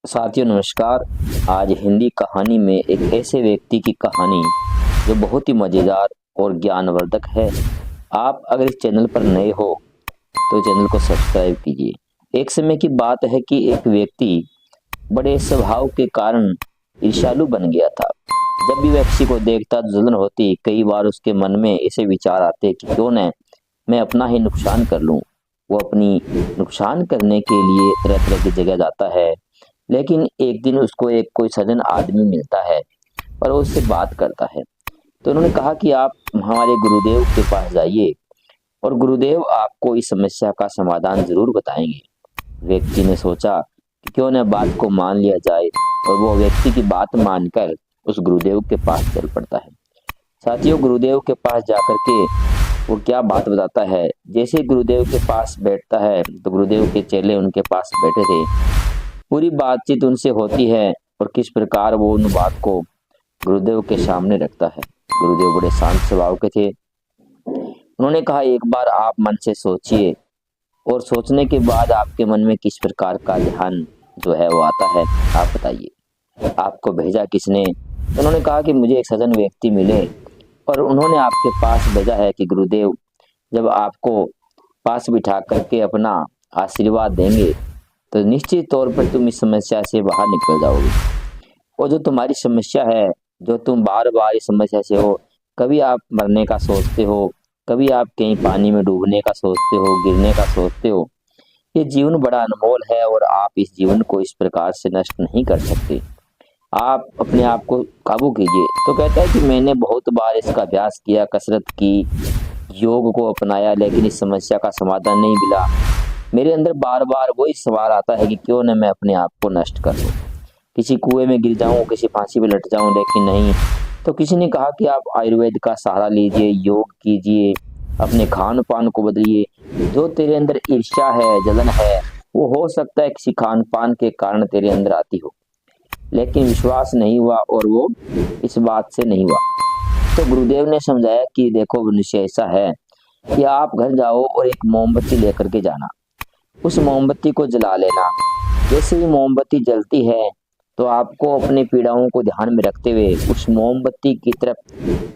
साथियों नमस्कार। आज हिंदी कहानी में एक ऐसे व्यक्ति की कहानी जो बहुत ही मज़ेदार और ज्ञानवर्धक है। आप अगर इस चैनल पर नए हो तो चैनल को सब्सक्राइब कीजिए। एक समय की बात है कि एक व्यक्ति बड़े स्वभाव के कारण ईर्ष्यालु बन गया था। जब भी वह किसी को देखता तो जलन होती। कई बार उसके मन में ऐसे विचार आते कि क्यों न मैं अपना ही नुकसान कर लूं। वो अपनी नुकसान करने के लिए तरह तरह की जगह जाता है। लेकिन एक दिन उसको एक कोई सज्जन आदमी मिलता है और वो उससे बात करता है। तो उन्होंने कहा कि आप हमारे गुरुदेव के पास जाइए और गुरुदेव आपको इस समस्या का समाधान ज़रूर बताएंगे। व्यक्ति ने सोचा कि क्यों न बात को मान लिया जाए और वो व्यक्ति की बात मानकर उस गुरुदेव के पास चल पड़ता है। साथियों, गुरुदेव के पास जाकर के वो क्या बात बताता है। जैसे ही गुरुदेव के पास बैठता है तो गुरुदेव के चेले उनके पास बैठे थे। पूरी बातचीत उनसे होती है और किस प्रकार वो उन बात को गुरुदेव के सामने रखता है। गुरुदेव बड़े शांत स्वभाव के थे। उन्होंने कहा, एक बार आप मन से सोचिए और सोचने के बाद आपके मन में किस प्रकार का ध्यान जो है वो आता है, आप बताइए। आपको भेजा किसने? उन्होंने कहा कि मुझे एक सज्जन व्यक्ति मिले और उन्होंने आपके पास भेजा है कि गुरुदेव जब आपको पास बिठा करके अपना आशीर्वाद देंगे तो निश्चित तौर पर तुम इस समस्या से बाहर निकल जाओगे। और जो तुम्हारी समस्या है, जो तुम बार बार इस समस्या से हो, कभी आप मरने का सोचते हो, कभी आप कहीं पानी में डूबने का सोचते हो, गिरने का सोचते हो। ये जीवन बड़ा अनमोल है और आप इस जीवन को इस प्रकार से नष्ट नहीं कर सकते। आप अपने आप को काबू कीजिए। तो कहता है कि मैंने बहुत बार इसका अभ्यास किया, कसरत की, योग को अपनाया, लेकिन इस समस्या का समाधान नहीं मिला। मेरे अंदर बार बार वही सवाल आता है कि क्यों न मैं अपने आप को नष्ट कर दूं। किसी कुएं में गिर जाऊं, किसी फांसी पे लट जाऊं, लेकिन नहीं। तो किसी ने कहा कि आप आयुर्वेद का सहारा लीजिए, योग कीजिए, अपने खान पान को बदलिए। जो तेरे अंदर ईर्ष्या है, जलन है, वो हो सकता है किसी खान पान के कारण तेरे अंदर आती हो, लेकिन विश्वास नहीं हुआ और वो इस बात से नहीं हुआ। तो गुरुदेव ने समझाया कि देखो मनुष्य, ऐसा है कि आप घर जाओ और एक मोमबत्ती लेकर के जाना। उस मोमबत्ती को जला लेना। जैसे ही मोमबत्ती जलती है तो आपको अपनी पीड़ाओं को ध्यान में रखते हुए उस मोमबत्ती की तरफ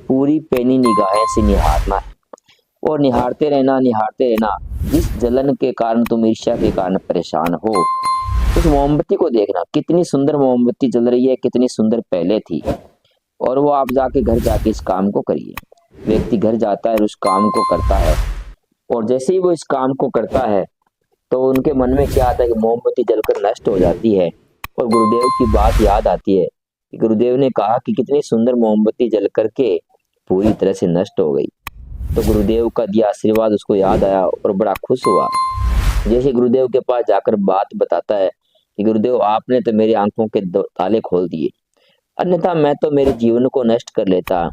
पूरी पैनी निगाहें से निहारना है और निहारते रहना। जिस जलन के कारण तुम ईर्ष्या के कारण परेशान हो, उस मोमबत्ती को देखना। कितनी सुंदर मोमबत्ती जल रही है, कितनी सुंदर पहले थी। और वो आप जाके घर जाके इस काम को करिए। व्यक्ति घर जाता है और उस काम को करता है और जैसे ही वो इस काम को करता है तो उनके मन में क्या आता है कि मोमबत्ती जलकर नष्ट हो जाती है और गुरुदेव की बात याद आती है कि गुरुदेव ने कहा कि कितनी सुंदर मोमबत्ती जल करके पूरी तरह से नष्ट हो गई। तो गुरुदेव का दिया आशीर्वाद उसको याद आया और बड़ा खुश हुआ। जैसे गुरुदेव के पास जाकर बात बताता है कि गुरुदेव, आपने तो मेरी आंखों के ताले खोल दिए, अन्यथा मैं तो मेरे जीवन को नष्ट कर लेता।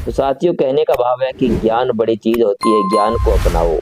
तो साथियों, कहने का भाव है कि ज्ञान बड़ी चीज होती है, ज्ञान को अपनाओ।